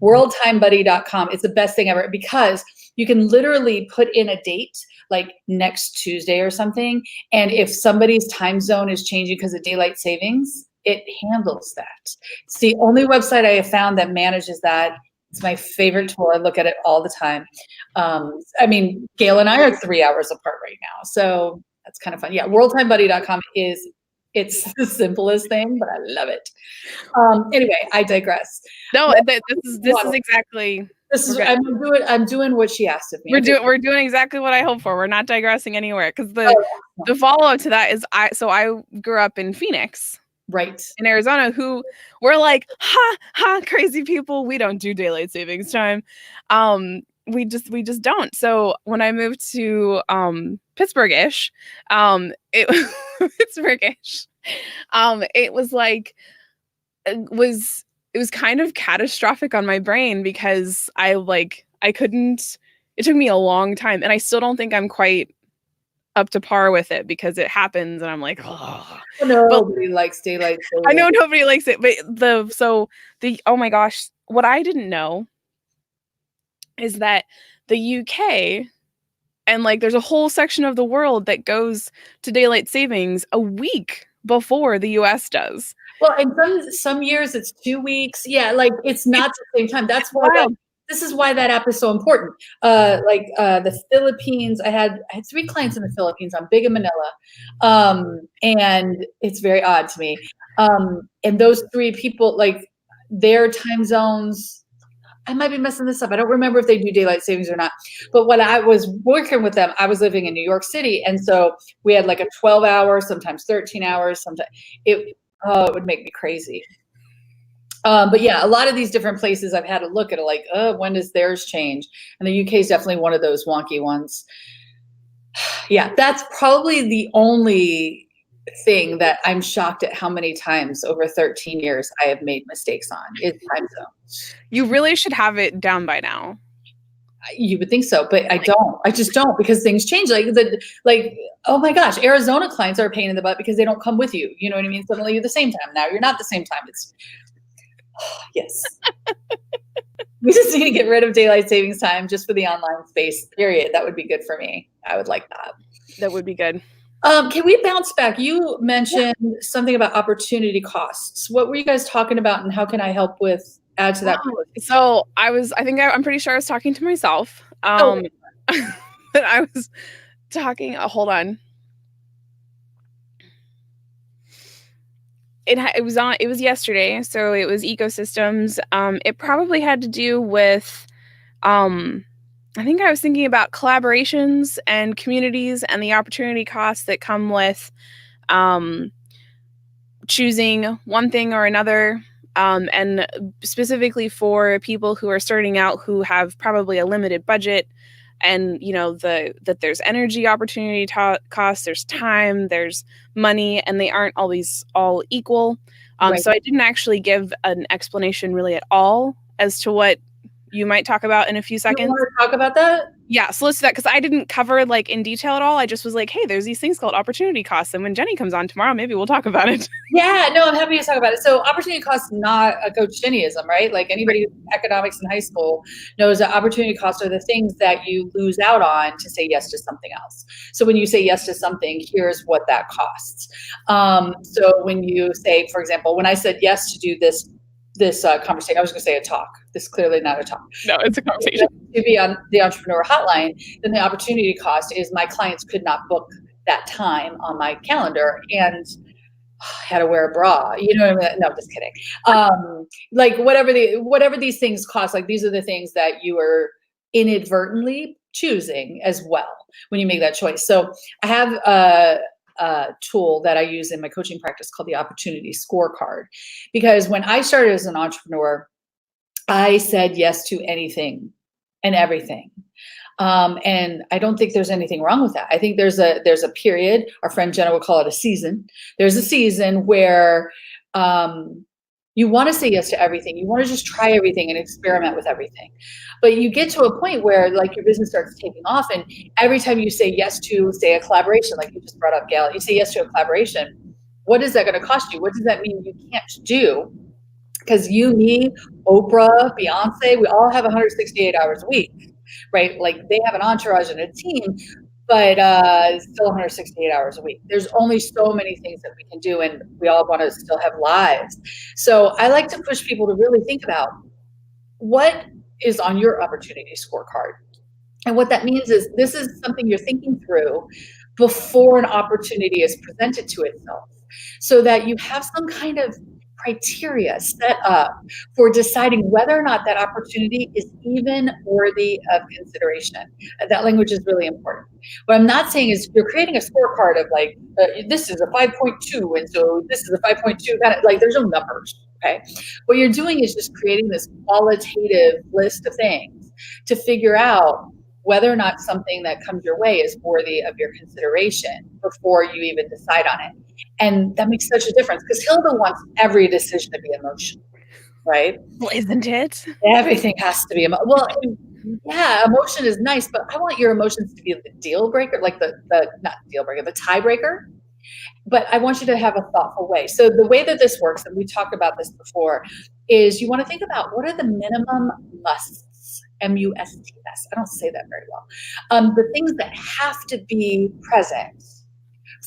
Speaker 2: worldtimebuddy.com. It's the best thing ever because you can literally put in a date like next Tuesday or something, and if somebody's time zone is changing because of daylight savings, it handles that. It's the only website I have found that manages that. It's my favorite tool. I look at it all the time. I mean, Gail and I are 3 hours apart right now, so that's kind of fun. Yeah, worldtimebuddy.com it's the simplest thing, but I love it. Anyway, I digress.
Speaker 1: No,
Speaker 2: What,
Speaker 1: this is exactly
Speaker 2: this
Speaker 1: we're
Speaker 2: is
Speaker 1: good.
Speaker 2: I'm doing what she asked of me. Okay.
Speaker 1: We're doing exactly what I hoped for. We're not digressing anywhere, because
Speaker 2: Oh,
Speaker 1: the follow up to that is I grew up in Phoenix,
Speaker 2: right.
Speaker 1: in Arizona, who were like, crazy people. We don't do daylight savings time. We just don't. So when I moved to Pittsburgh-ish, it Pittsburgh-ish, it was like it was kind of catastrophic on my brain, because I couldn't. It took me a long time, and I still don't think I'm quite up to par with it, because it happens and I'm like, oh. But
Speaker 2: Nobody likes daylight
Speaker 1: I
Speaker 2: saving.
Speaker 1: know nobody likes it, but oh my gosh, what I didn't know is that the UK, and like, there's a whole section of the world that goes to daylight savings a week before the US does.
Speaker 2: Well, and some years it's 2 weeks. Yeah, like it's not
Speaker 1: It's
Speaker 2: the same time. That's
Speaker 1: it's
Speaker 2: why
Speaker 1: wild.
Speaker 2: this is why that app is so important. The Philippines, I had 3 clients in the Philippines. I'm big in Manila. And it's very odd to me. And those 3 people, like their time zones, I might be messing this up. I don't remember if they do daylight savings or not. But when I was working with them, I was living in New York City. And so we had like a 12-hour, sometimes 13 hours, sometimes it would make me crazy. But yeah, a lot of these different places I've had to look at it like, when does theirs change? And the UK is definitely one of those wonky ones. Yeah, that's probably the only thing that I'm shocked at how many times over 13 years I have made mistakes on is time zone.
Speaker 1: You really should have it down by now.
Speaker 2: You would think so, but I don't. I just don't, because things change. Like, oh my gosh, Arizona clients are a pain in the butt because they don't come with you. You know what I mean? Suddenly you're the same time. Now you're not the same time. It's yes. We just need to get rid of daylight savings time just for the online space, period. That would be good for me. I would like that.
Speaker 1: That would be good.
Speaker 2: Can we bounce back? You mentioned something about opportunity costs. What were you guys talking about, and how can I help with add to that?
Speaker 1: So I'm pretty sure I was talking to myself.
Speaker 2: Oh.
Speaker 1: But I was talking, hold on. It was yesterday, so it was ecosystems. It probably had to do with, I think I was thinking about collaborations and communities and the opportunity costs that come with choosing one thing or another, and specifically for people who are starting out, who have probably a limited budget, and that there's energy opportunity costs, there's time, there's money, and they aren't always all equal.
Speaker 2: Right.
Speaker 1: So I didn't actually give an explanation really at all as to what you might talk about in a few seconds.
Speaker 2: You want to talk about that?
Speaker 1: Yeah, so let's do that, because I didn't cover like in detail at all. I just was like, hey, there's these things called opportunity costs, and when Jennie comes on tomorrow, maybe we'll talk about it.
Speaker 2: Yeah, no, I'm happy to talk about it. So opportunity costs, not a Coach Jennieism, right? Like anybody who's in economics in high school knows that opportunity costs are the things that you lose out on to say yes to something else. So when you say yes to something, here's what that costs. So when you say, for example, when I said yes to do this conversation. I was going to say a talk. This is clearly not a talk.
Speaker 1: No, it's a conversation.
Speaker 2: To be on the Entrepreneur Hotline, then the opportunity cost is my clients could not book that time on my calendar, and I had to wear a bra. You know what I mean? No, just kidding. Like whatever these things cost, like these are the things that you are inadvertently choosing as well when you make that choice. So I have a tool that I use in my coaching practice called the Opportunity Scorecard, because when I started as an entrepreneur, I said yes to anything and everything. And I don't think there's anything wrong with that. I think there's a period, our friend Jenna would call it a season. There's a season where you want to say yes to everything. You want to just try everything and experiment with everything. But you get to a point where like your business starts taking off, and every time you say yes to, say, a collaboration, like you just brought up, Gail, you say yes to a collaboration, what is that going to cost you? What does that mean you can't do? Because you, me, Oprah, Beyonce, we all have 168 hours a week, right? Like they have an entourage and a team, but it's still 168 hours a week. There's only so many things that we can do, and we all want to still have lives. So I like to push people to really think about what is on your opportunity scorecard. And what that means is this is something you're thinking through before an opportunity is presented to itself, so that you have some kind of criteria set up for deciding whether or not that opportunity is even worthy of consideration. That language is really important. What I'm not saying is you're creating a scorecard of like, this is a 5.2, and so this is a 5.2, kind of like there's no numbers, okay? What you're doing is just creating this qualitative list of things to figure out whether or not something that comes your way is worthy of your consideration before you even decide on it. And that makes such a difference, because Hilda wants every decision to be emotional, right?
Speaker 1: Well, isn't it?
Speaker 2: Everything has to be well, yeah, emotion is nice, but I want your emotions to be the deal breaker, like the not deal breaker, the tiebreaker. But I want you to have a thoughtful way. So the way that this works, and we talked about this before, is you want to think about what are the minimum musts, M-U-S-T-S. I don't say that very well. The things that have to be present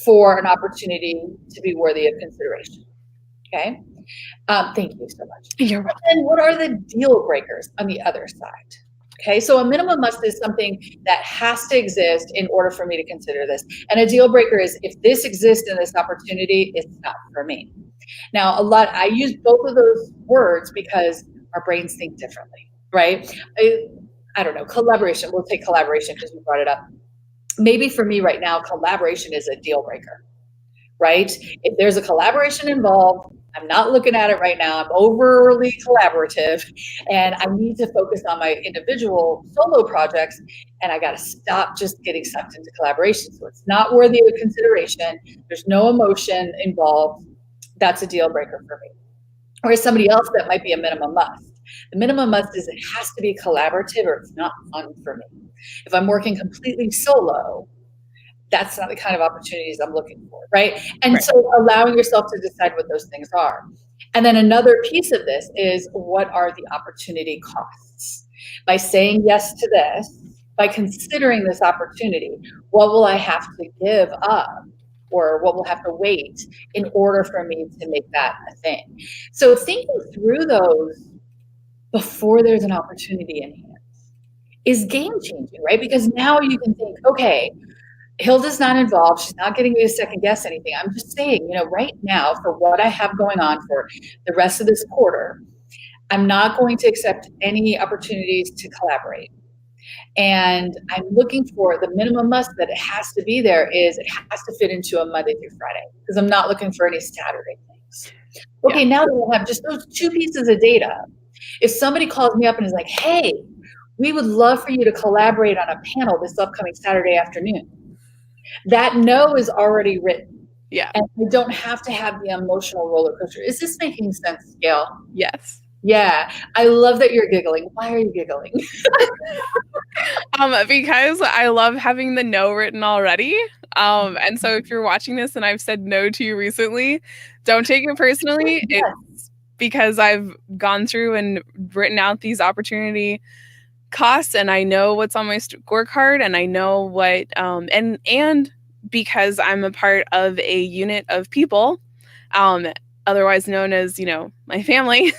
Speaker 2: for an opportunity to be worthy of consideration. Okay. Thank you so much.
Speaker 1: You're welcome.
Speaker 2: And what are the deal breakers on the other side? Okay, so a minimum must is something that has to exist in order for me to consider this. And a deal breaker is if this exists in this opportunity, it's not for me. Now, I use both of those words because our brains think differently, right? I don't know, collaboration. We'll take collaboration because you brought it up. Maybe for me right now, collaboration is a deal breaker, right? If there's a collaboration involved, I'm not looking at it right now. I'm overly collaborative and I need to focus on my individual solo projects, and I got to stop just getting sucked into collaboration. So it's not worthy of consideration. There's no emotion involved. That's a deal breaker for me. Or somebody else, that might be a minimum must. The minimum must is it has to be collaborative or it's not fun for me. If I'm working completely solo, that's not the kind of opportunities I'm looking for, right? And so allowing yourself to decide what those things are. And then another piece of this is, what are the opportunity costs? By saying yes to this, by considering this opportunity, what will I have to give up, or what will have to wait in order for me to make that a thing? So thinking through those before there's an opportunity in hand is game changing, right? Because now you can think, okay, Hilda's not involved. She's not getting me to second guess anything. I'm just saying, right now, for what I have going on for the rest of this quarter, I'm not going to accept any opportunities to collaborate. And I'm looking for the minimum must that it has to be there is it has to fit into a Monday through Friday, because I'm not looking for any Saturday things. Okay, now that I have just those two pieces of data, if somebody calls me up and is like, hey, we would love for you to collaborate on a panel this upcoming Saturday afternoon, that no is already written.
Speaker 1: Yeah.
Speaker 2: And I don't have to have the emotional roller coaster. Is this making sense, Gail?
Speaker 1: Yes.
Speaker 2: Yeah. I love that you're giggling. Why are you giggling?
Speaker 1: Because I love having the no written already. And so if you're watching this and I've said no to you recently, don't take it personally.
Speaker 2: Yes.
Speaker 1: It's because I've gone through and written out these opportunity costs, and I know what's on my scorecard, and I know what and because I'm a part of a unit of people, otherwise known as my family,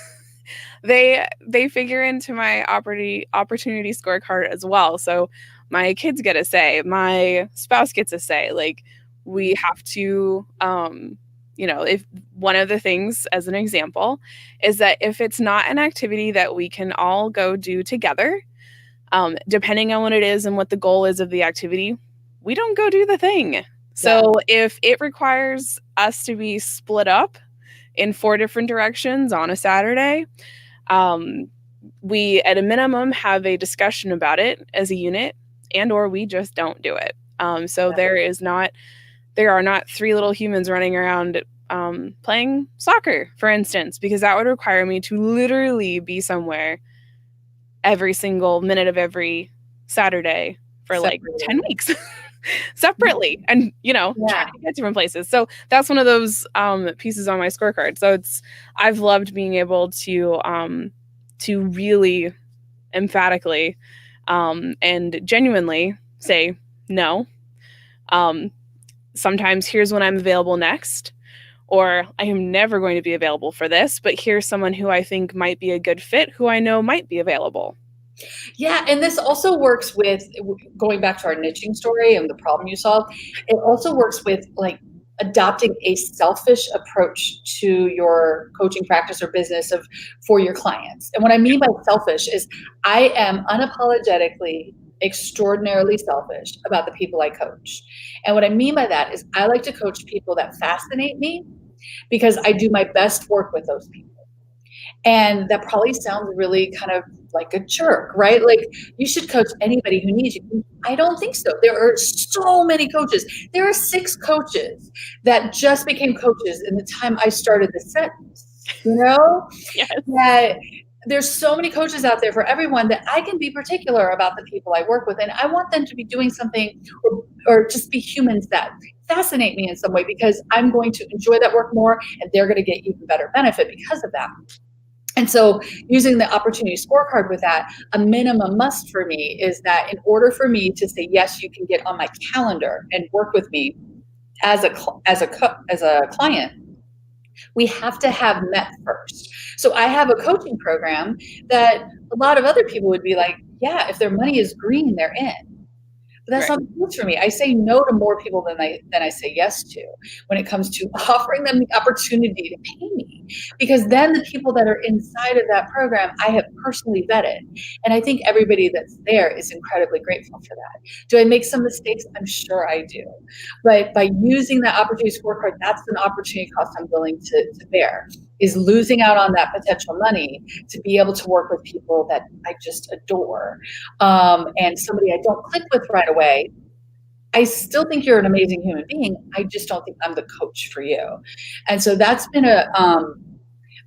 Speaker 1: they figure into my opportunity scorecard as well. So my kids get a say, my spouse gets a say. Like we have to, if one of the things, as an example, is that if it's not an activity that we can all go do together, depending on what it is and what the goal is of the activity, we don't go do the thing. So if it requires us to be split up in 4 different directions on a Saturday, we at a minimum have a discussion about it as a unit, and or we just don't do it. So there are not 3 little humans running around playing soccer, for instance, because that would require me to literally be somewhere every single minute of every Saturday for like 10 weeks separately, and trying to get different places. So that's one of those pieces on my scorecard. So I've loved being able to really emphatically and genuinely say no. Sometimes here's when I'm available next, or I am never going to be available for this, but here's someone who I think might be a good fit, who I know might be available.
Speaker 2: Yeah, and this also works with, going back to our niching story and the problem you solve, it also works with like adopting a selfish approach to your coaching practice or business for your clients. And what I mean by selfish is I am unapologetically extraordinarily selfish about the people I coach. And what I mean by that is I like to coach people that fascinate me because I do my best work with those people. And that probably sounds really kind of like a jerk, right? Like you should coach anybody who needs you. I don't think so. There are so many coaches. There are 6 coaches that just became coaches in the time I started the sentence,
Speaker 1: Yes.
Speaker 2: That there's so many coaches out there for everyone that I can be particular about the people I work with. And I want them to be doing something or just be humans that fascinate me in some way, because I'm going to enjoy that work more and they're going to get even better benefit because of that. And so using the opportunity scorecard with that, a minimum must for me is that in order for me to say, yes, you can get on my calendar and work with me as a client, we have to have met first. So I have a coaching program that a lot of other people would be like, yeah, if their money is green, they're in. But that's not the case for me. I say no to more people than I say yes to when it comes to offering them the opportunity to pay me. Because then the people that are inside of that program, I have personally vetted. And I think everybody that's there is incredibly grateful for that. Do I make some mistakes? I'm sure I do. But by using that opportunity scorecard, that's an opportunity cost I'm willing to bear, is losing out on that potential money to be able to work with people that I just adore. And somebody I don't click with right away, I still think you're an amazing human being. I just don't think I'm the coach for you. And so that's been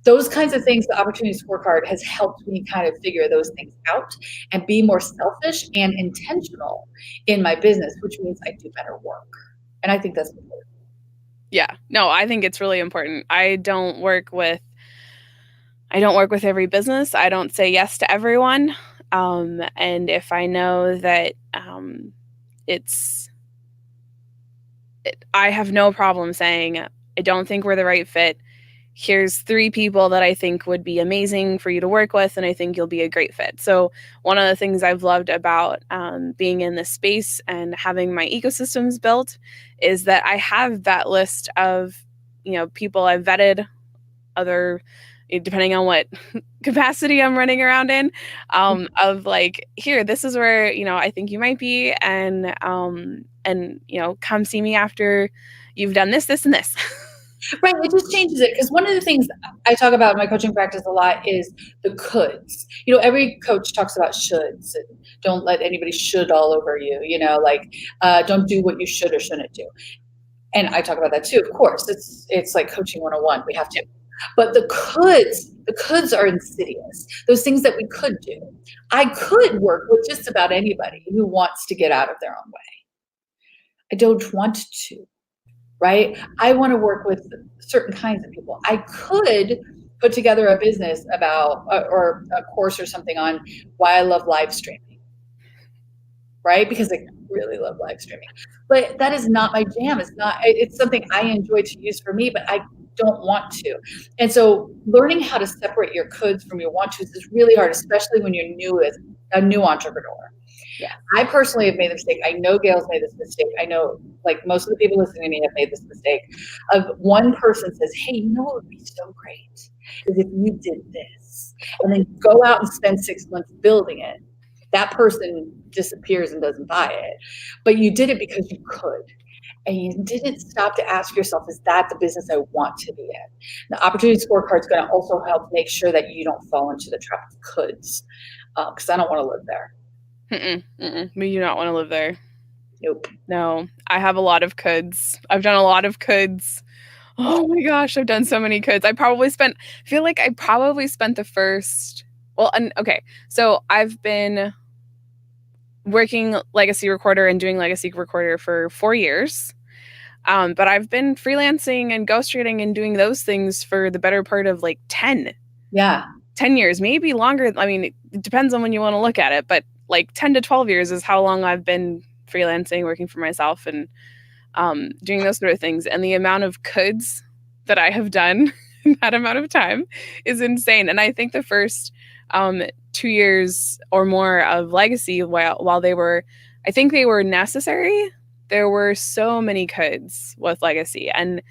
Speaker 2: those kinds of things, the opportunity scorecard has helped me kind of figure those things out and be more selfish and intentional in my business, which means I do better work. And I think that's important.
Speaker 1: Yeah, no, I think it's really important. I don't work with every business. I don't say yes to everyone. And if I know that I have no problem saying, I don't think we're the right fit. Here's 3 people that I think would be amazing for you to work with, and I think you'll be a great fit. So one of the things I've loved about being in this space and having my ecosystems built is that I have that list of, people I've vetted, other, depending on what capacity I'm running around in, of like, here, this is where, I think you might be, and come see me after you've done this, this, and this.
Speaker 2: Right, it just changes it, because one of the things I talk about in my coaching practice a lot is the coulds. Every coach talks about shoulds, and don't let anybody should all over you, don't do what you should or shouldn't do. And I talk about that too, of course. It's like coaching 101, we have to. But the coulds are insidious. Those things that we could do. I could work with just about anybody who wants to get out of their own way. I don't want to. Right? I want to work with certain kinds of people. I could put together a business about, or a course or something on why I love live streaming, right? Because I really love live streaming. But that is not my jam. It's something I enjoy to use for me, but don't want to. And so learning how to separate your coulds from your want tos is really hard, especially when you're new as a new entrepreneur.
Speaker 1: Yeah.
Speaker 2: I personally have made the mistake. I know Gail's made this mistake. I know like most of the people listening to me have made this mistake of one person says, hey, you know what would be so great is if you did this, and then go out and spend 6 months building it. That person disappears and doesn't buy it. But you did it because you could. And you didn't stop to ask yourself, is that the business I want to be in? The opportunity scorecard is going to also help make sure that you don't fall into the trap of coulds, because I don't want to live there.
Speaker 1: We do not want to live there.
Speaker 2: Nope.
Speaker 1: No, I have a lot of coulds. I've done a lot of coulds. Oh my gosh, I've done so many coulds. I feel like I probably spent the first, so I've been working legacy recorder and doing legacy recorder for 4 years. But I've been freelancing and ghostwriting and doing those things for the better part of like 10.
Speaker 2: Yeah.
Speaker 1: 10 years, maybe longer. I mean, it depends on when you want to look at it, but like 10 to 12 years is how long I've been freelancing, working for myself and doing those sort of things. And the amount of coulds that I have done in that amount of time is insane. And I think the first 2 years or more of legacy, while they were necessary, there were so many coulds with legacy. And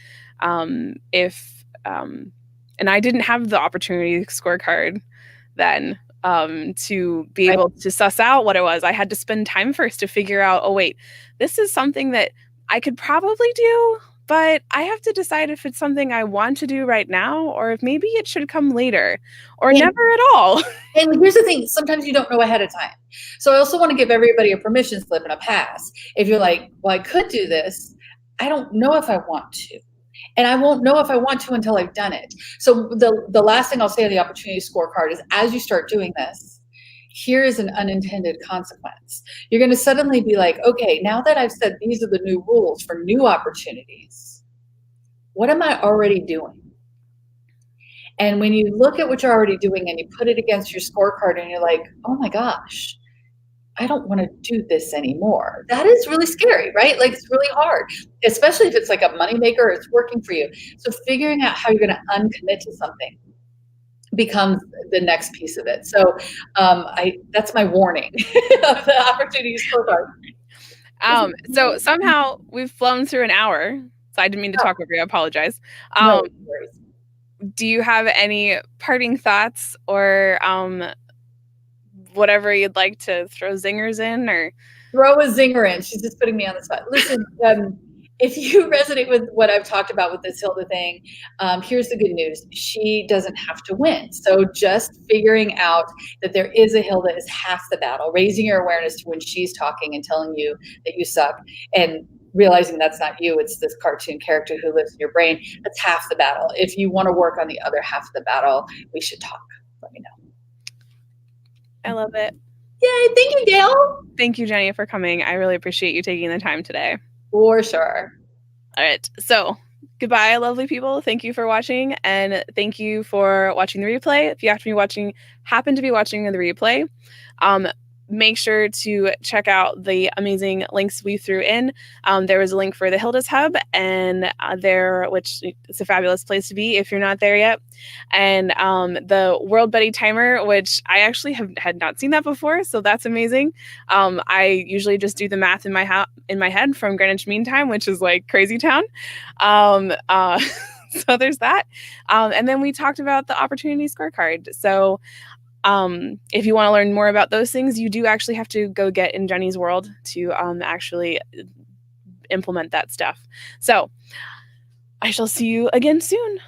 Speaker 1: and I didn't have the opportunity scorecard then to be able to suss out what it was. I had to spend time first to figure out, oh wait, this is something that I could probably do, but I have to decide if it's something I want to do right now, or if maybe it should come later, or never at all.
Speaker 2: And here's the thing, sometimes you don't know ahead of time. So I also want to give everybody a permission slip and a pass. If you're like, well, I could do this, I don't know if I want to. And I won't know if I want to until I've done it. So the last thing I'll say on the opportunity scorecard is, as you start doing this, here is an unintended consequence. You're going to suddenly be like, okay, now that I've said these are the new rules for new opportunities, what am I already doing? And when you look at what you're already doing and you put it against your scorecard and you're like, oh my gosh, I don't want to do this anymore. That is really scary, right? Like it's really hard, especially if it's like a moneymaker or it's working for you. So figuring out how you're going to uncommit to something becomes the next piece of it. So that's my warning of the opportunity scorecard.
Speaker 1: So somehow we've flown through an hour. So I didn't mean to talk over you. I apologize.
Speaker 2: No worries.
Speaker 1: Do you have any parting thoughts or whatever you'd like to throw zingers in, or
Speaker 2: throw a zinger in? She's just putting me on the spot. Listen, if you resonate with what I've talked about with this Hilda thing, here's the good news. She doesn't have to win. So just figuring out that there is a Hilda is half the battle. Raising your awareness to when she's talking and telling you that you suck, and realizing that's not you, it's this cartoon character who lives in your brain. That's half the battle. If you want to work on the other half of the battle, we should talk. Let me know.
Speaker 1: I love it.
Speaker 2: Yay. Thank you, Gail.
Speaker 1: Thank you, Jennie, for coming. I really appreciate you taking the time today.
Speaker 2: For sure.
Speaker 1: All right. So goodbye, lovely people. Thank you for watching. And thank you for watching the replay. If you happen to be watching the replay, make sure to check out the amazing links we threw in. There was a link for the Hilda's Hub, and which is a fabulous place to be if you're not there yet. And the World Buddy Timer, which I actually had not seen that before, so that's amazing. I usually just do the math in my head from Greenwich Mean Time, which is like crazy town. So there's that. And then we talked about the opportunity scorecard. So if you want to learn more about those things, you do actually have to go get in Jennie's world to actually implement that stuff. So I shall see you again soon.